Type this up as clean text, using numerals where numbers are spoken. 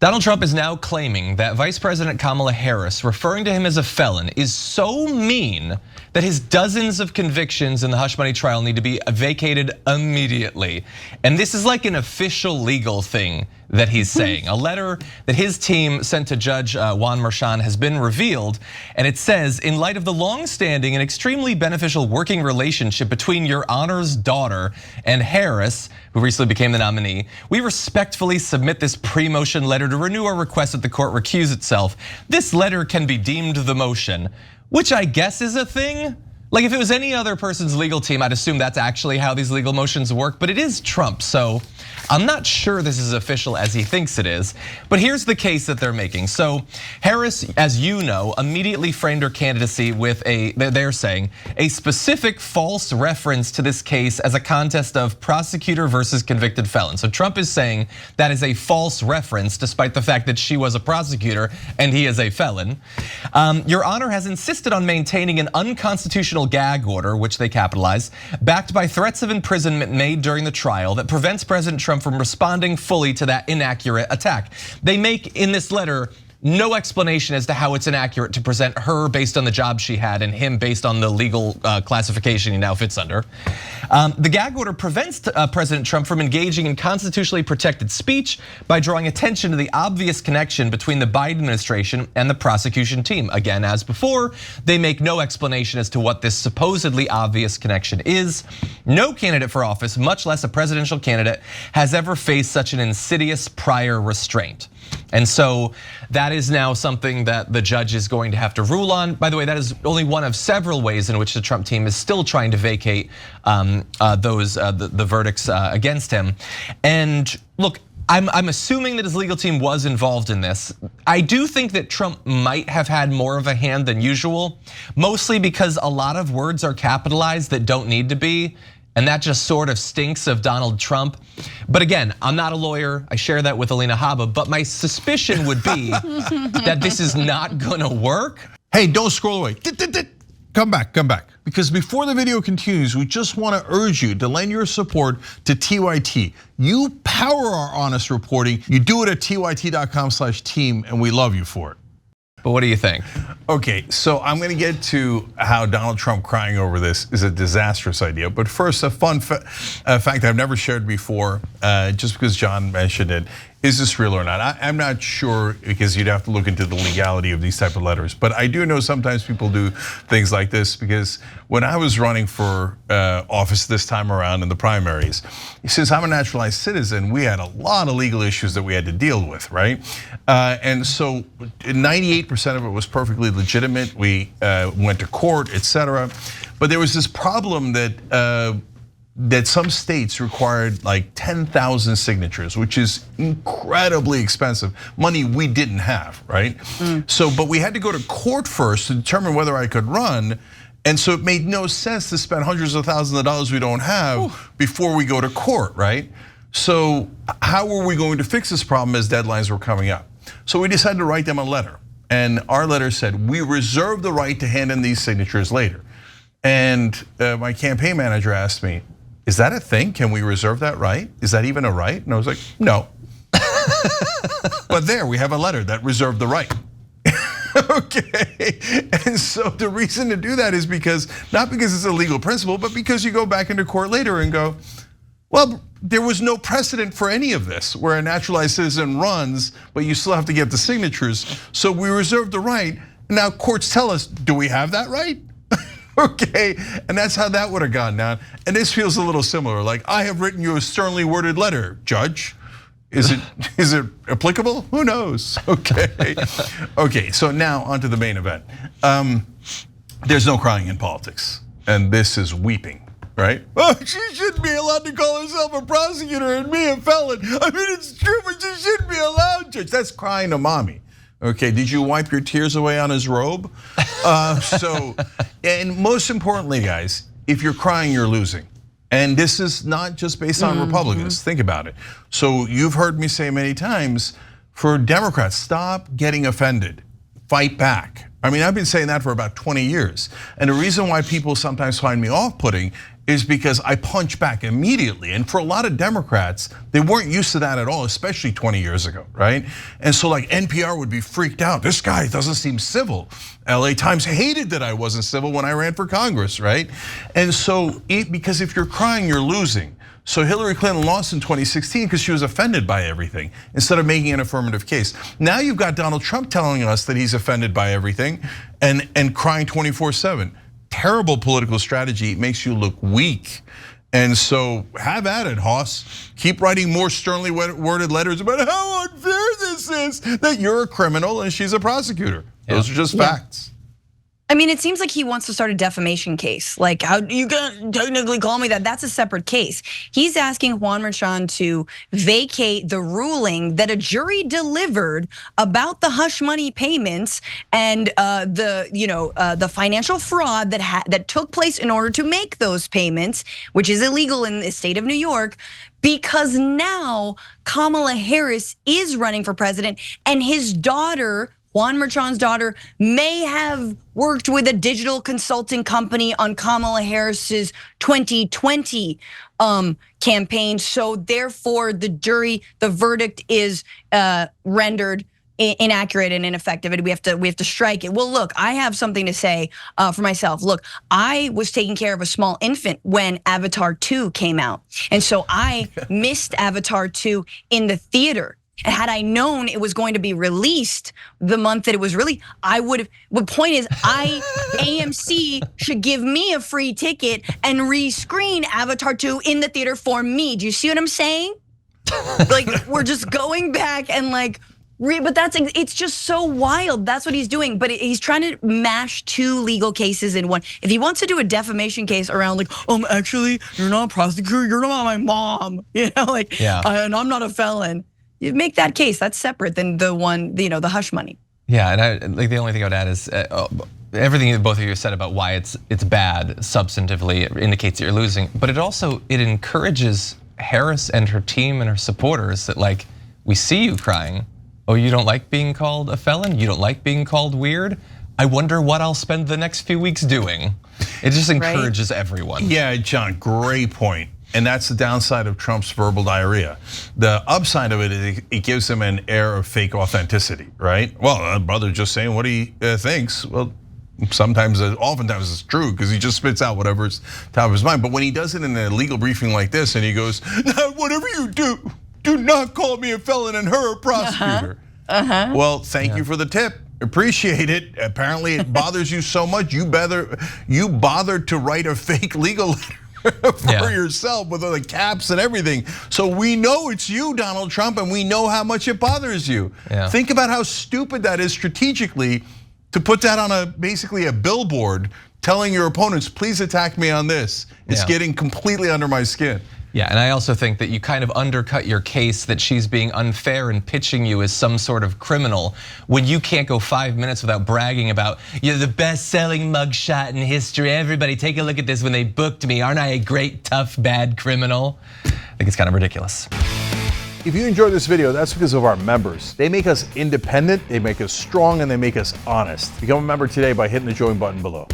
Donald Trump is now claiming that Vice President Kamala Harris referring to him as a felon is so mean that his dozens of convictions in the hush money trial need to be vacated immediately. And this is like an official legal thing that he's saying. A letter that his team sent to Judge Juan Merchan has been revealed, and it says, in light of the long-standing and extremely beneficial working relationship between your Honor's daughter and Harris, who recently became the nominee, we respectfully submit this pre-motion letter to renew our request that the court recuse itself. This letter can be deemed the motion, which I guess is a thing. Like if it was any other person's legal team, I'd assume that's actually how these legal motions work, but it is Trump, so I'm not sure this is official as he thinks it is. But here's the case that they're making. So Harris, as you know, immediately framed her candidacy with they're saying, a specific false reference to this case as a contest of prosecutor versus convicted felon. So Trump is saying that is a false reference, despite the fact that she was a prosecutor and he is a felon. Your Honor has insisted on maintaining an unconstitutional gag order, which they capitalize, backed by threats of imprisonment made during the trial that prevents President Trump from responding fully to that inaccurate attack. They make in this letter no explanation as to how it's inaccurate to present her based on the job she had and him based on the legal classification he now fits under. The gag order prevents President Trump from engaging in constitutionally protected speech by drawing attention to the obvious connection between the Biden administration and the prosecution team. Again, as before, they make no explanation as to what this supposedly obvious connection is. No candidate for office, much less a presidential candidate, has ever faced such an insidious prior restraint. And so that is now something that the judge is going to have to rule on. By the way, that is only one of several ways in which the Trump team is still trying to vacate the verdicts against him. And look, I'm assuming that his legal team was involved in this. I do think that Trump might have had more of a hand than usual, mostly because a lot of words are capitalized that don't need to be. And that just sort of stinks of Donald Trump. But again, I'm not a lawyer. I share that with Alina Habba, but my suspicion would be that this is not gonna work. Hey, don't scroll away. Come back. Because before the video continues, we just wanna urge you to lend your support to TYT. You power our honest reporting. You do it at tyt.com/team, and we love you for it. But what do you think? Okay, so I'm gonna get to how Donald Trump crying over this is a disastrous idea. But first, a fun fact I've never shared before, just because John mentioned it. Is this real or not? I'm not sure, because you'd have to look into the legality of these type of letters. But I do know sometimes people do things like this, because when I was running for office this time around in the primaries, since I'm a naturalized citizen, we had a lot of legal issues that we had to deal with, right? And so 98% of it was perfectly legitimate. We went to court, etc. But there was this problem that some states required like 10,000 signatures, which is incredibly expensive, money we didn't have, right? So, but we had to go to court first to determine whether I could run. And so it made no sense to spend hundreds of thousands of dollars we don't have before we go to court, right? So how were we going to fix this problem as deadlines were coming up? So we decided to write them a letter. And our letter said, we reserve the right to hand in these signatures later. And my campaign manager asked me, is that a thing? Can we reserve that right? Is that even a right? And I was like, no. But there, we have a letter that reserved the right. Okay, and so the reason to do that is because, not because it's a legal principle, but because you go back into court later and go, well, there was no precedent for any of this, where a naturalized citizen runs, but you still have to get the signatures. So we reserve the right. Now courts tell us, do we have that right? Okay, and that's how that would have gone down. And this feels a little similar. Like, I have written you a sternly worded letter, Judge. Is it applicable? Who knows? Okay. Okay, so now onto the main event. There's no crying in politics, and this is weeping, right? Oh, she shouldn't be allowed to call herself a prosecutor and me a felon. I mean, it's true, but she shouldn't be allowed, Judge. That's crying to mommy. Okay, did you wipe your tears away on his robe? And most importantly, guys, if you're crying, you're losing. And this is not just based on Republicans, think about it. So you've heard me say many times, for Democrats, stop getting offended, fight back. I mean, I've been saying that for about 20 years. And the reason why people sometimes find me off-putting is because I punch back immediately. And for a lot of Democrats, they weren't used to that at all, especially 20 years ago, right? And so like NPR would be freaked out. This guy doesn't seem civil. LA Times hated that I wasn't civil when I ran for Congress, right? And so, because if you're crying, you're losing. So Hillary Clinton lost in 2016 because she was offended by everything instead of making an affirmative case. Now you've got Donald Trump telling us that he's offended by everything and crying 24/7. Terrible political strategy, it makes you look weak. And so have at it, Hoss. Keep writing more sternly worded letters about how unfair this is, that you're a criminal and she's a prosecutor. Those are just facts. I mean, it seems like he wants to start a defamation case. Like, how you gonna technically call me that? That's a separate case. He's asking Juan Merchan to vacate the ruling that a jury delivered about the hush money payments and the financial fraud that took place in order to make those payments, which is illegal in the state of New York. Because now Kamala Harris is running for president, and his daughter, Juan Merchan's daughter, may have worked with a digital consulting company on Kamala Harris's 2020 campaign. So therefore, the verdict is rendered inaccurate and ineffective, and we have to strike it. Well, look, I have something to say for myself. Look, I was taking care of a small infant when Avatar 2 came out, and so I missed Avatar 2 in the theater. And had I known it was going to be released the month that it was released, I would have. The point is, AMC should give me a free ticket and rescreen Avatar 2 in the theater for me. Do you see what I'm saying? Like, we're just going back and like, but it's just so wild. That's what he's doing. But he's trying to mash two legal cases in one. If he wants to do a defamation case around like, actually, you're not a prosecutor, you're not my mom, like, and I'm not a felon. You make that case. That's separate than the one, the hush money. Yeah, and the only thing I would add is everything that both of you said about why it's bad substantively. It indicates that you're losing, but it encourages Harris and her team and her supporters that like, we see you crying. Oh, you don't like being called a felon? You don't like being called weird? I wonder what I'll spend the next few weeks doing. It just encourages everyone. Yeah, John, great point. And that's the downside of Trump's verbal diarrhea. The upside of it is it gives him an air of fake authenticity, right? Well, brother just saying what he thinks. Well, oftentimes it's true because he just spits out whatever's top of his mind. But when he does it in a legal briefing like this and he goes, whatever you do not call me a felon and her a prosecutor. Well, thank you for the tip. Appreciate it. Apparently it bothers you so much, you bothered to write a fake legal letter for yourself with all the caps and everything. So we know it's you, Donald Trump, and we know how much it bothers you. Think about how stupid that is strategically to put that on basically a billboard telling your opponents, please attack me on this. It's getting completely under my skin. Yeah, and I also think that you kind of undercut your case that she's being unfair and pitching you as some sort of criminal when you can't go 5 minutes without bragging about, you're the best-selling mugshot in history. Everybody take a look at this when they booked me. Aren't I a great, tough, bad criminal? I think it's kind of ridiculous. If you enjoyed this video, that's because of our members. They make us independent, they make us strong, and they make us honest. Become a member today by hitting the join button below.